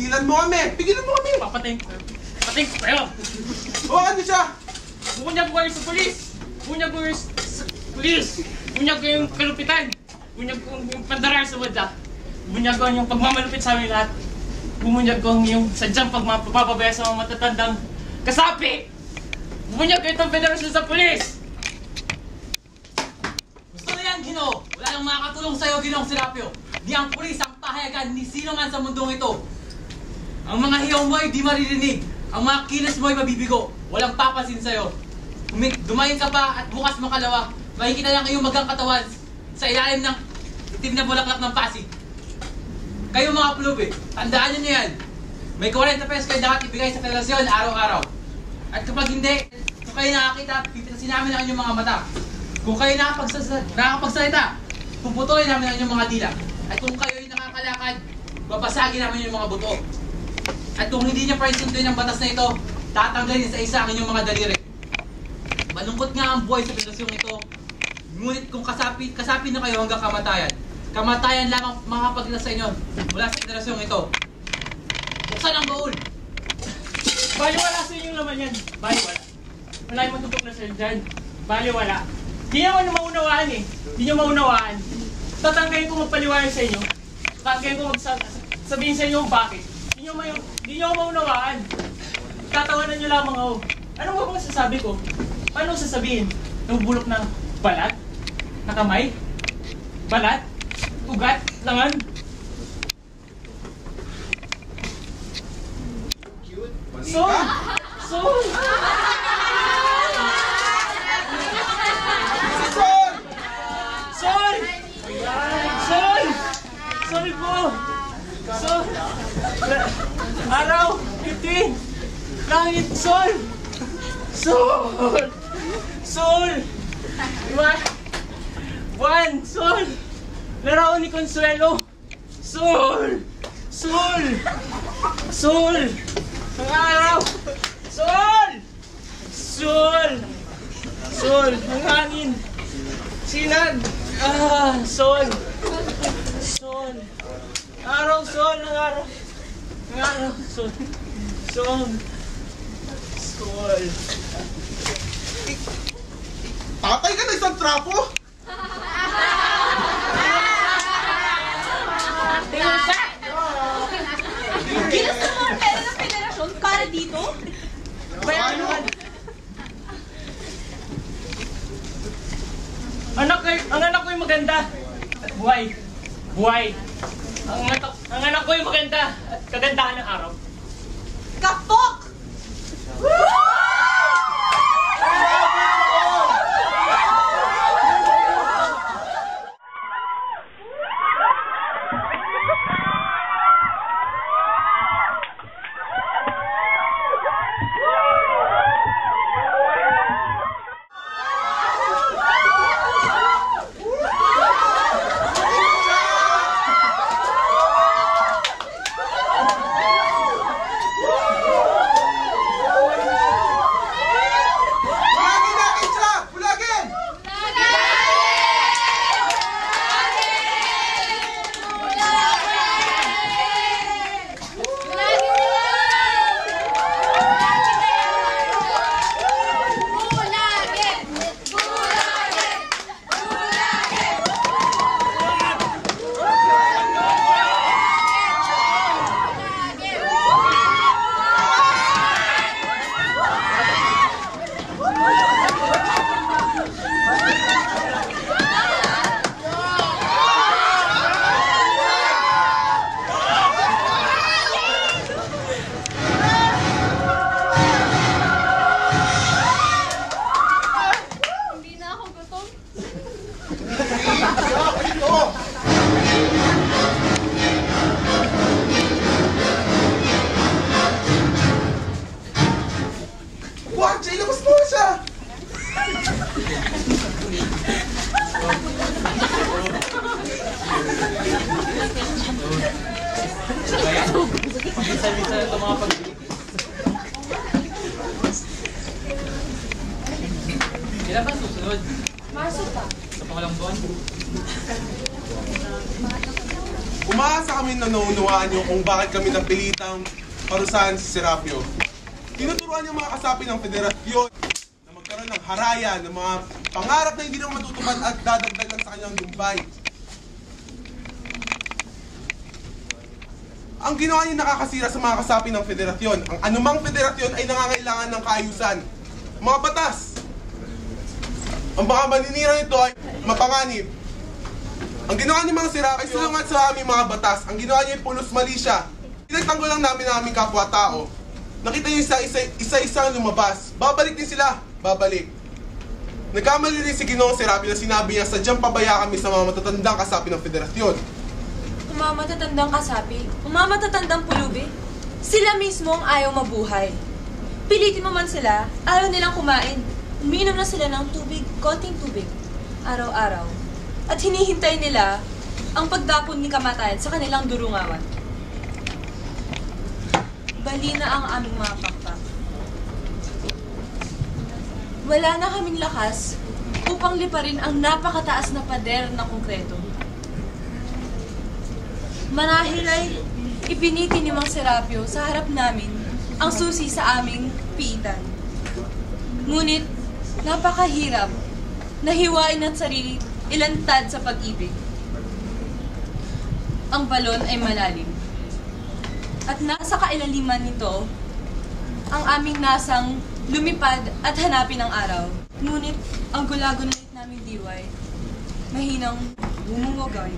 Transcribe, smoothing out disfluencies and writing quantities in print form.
Pigilan mo kami! Pigilan mo kami! Papating ko kayo! O, ano siya? Bukunyag ko kayo sa polis! Bukunyag ko sa polis! Bukunyag ko yung kalupitan! Bukunyag ko yung pandarar sa wada! Bukunyag ko yung pagmamalupit sa amin lahat! Bukunyag ko yung sadyang pagpapabaya sa mga matatandang kasapi! Bukunyag ko itong federasyon sa polis! Gusto na yan, Ginoo! Wala nang makakatulong sa'yo, Ginoong Serapio! Di ang pulis ang pahayagan ni sino man sa mundong ito! Ang mga hiyaw mo ay di maririnig! Ang mga kilos mo ay mabibigo! Walang papansin sa'yo! Dumayin ka pa at bukas makalawa, makikita lang iyong magang katawan sa ilalim ng itim na bulaklak ng Pasig. Kayo mga pulubi, tandaan nyo yan! May 40 pesos kayo dapat ibigay sa federasyon araw-araw. At kapag hindi, kung kayo nakakita, pipitasin namin ang inyong mga mata. Kung kayo nakakapagsalita, puputulin namin ang inyong mga dila. At kung kayo'y nakakalakad, babasagin namin yung mga buto. At kung hindi niya paisunduin ang batas na ito, tatanggalin sa isa ang inyong mga daliri. Malungkot nga ang buhay sa federasyong ito. Ngunit kung kasapi na kayo hanggang kamatayan, kamatayan lamang makapaglas sa inyo mula sa federasyong ito. Buksan ang baul! Baliwala sa inyong laman yan! Baliwala. Wala yung matutok na sa'yo dyan. Baliwala. Di naman maunawaan eh. Di nyo maunawaan. Tatanggayin ko magpaliwanag sa inyo. Tatanggayin ko sabihin sa inyo bakit. Di nyo maunawaan. Tatawanan nyo lamang ako. Ano ba bang sasabi ko? Paano sasabihin? Nabubulok ng balat? Na kamay? Balat? Ugat? Langan? Cute. Sol! Sol! Sol! Sol! Sol! Sol po! Sol! Araw! Itim! Langit! Sol! Sol! Sol! Buwan! Sol! Larawan ni Consuelo! Sol! Sol! Sol! Ang araw! Sol! Sol! Sol! Ang hangin! Sinag! Sol! Sol! Araw! Sol! Ang araw! Ang araw! Sol! Sol! Sol! Tatay ka na isang trapo! Ginusto mo ang pera ng federasyon para dito? Bayan naman! Ang anak ko yung maganda at buhay. Buhay. Ang anak ko yung maganda at kagandahan ng araw. Kapok! Minsan-minsan ito mga pag-ibig. Kailan ba susunod? Marso pa. Sa pangalang buwan? Umaasa kami na naunawaan niyo kung bakit kami napilitang parusahan si Serapio. Tinuturuan niya mga kasapi ng federasyon na magkaroon ng haraya ng mga pangarap na hindi naman matutupad at dadagdag lang sa kanyang lumbay. Ang ginawa niya nakakasira sa mga kasapi ng federasyon. Ang anumang federasyon ay nangangailangan ng kaayusan. Mga batas. Ang mga maninira nito ay mapanganib. Ang ginawa niya mga Serapio ay sulungan sa aming mga batas. Ang ginawa niya ay pulos mali siya. Pinagtanggol lang namin ang aming kapwa-tao. Nakita niyo isa-isang lumabas. Babalik din sila. Babalik. Nagkamali rin si Ginoong Serapio na sinabi niya sadyang pabaya kami sa mga matatandang kasapi ng federasyon. Mga matatandang kasapi, mga matatandang pulubi, sila mismo ang ayaw mabuhay. Pilitin mo man sila, ayaw nilang kumain. Uminom na sila ng tubig, konting tubig, araw-araw. At hinihintay nila ang pagdapon ni kamatayan sa kanilang durungawan. Bali na ang aming mga pakpak. Wala na kaming lakas upang liparin ang napakataas na pader na konkreto. Marahil ay ipiniti ni Mang Serapio sa harap namin ang susi sa aming piitan. Ngunit napakahirap na hiwain at sarili ilantad sa pag-ibig. Ang balon ay malalim. At nasa kailaliman nito, ang aming nasang lumipad at hanapin ang araw. Ngunit ang gulago na naming diway, mahinang bumungogay.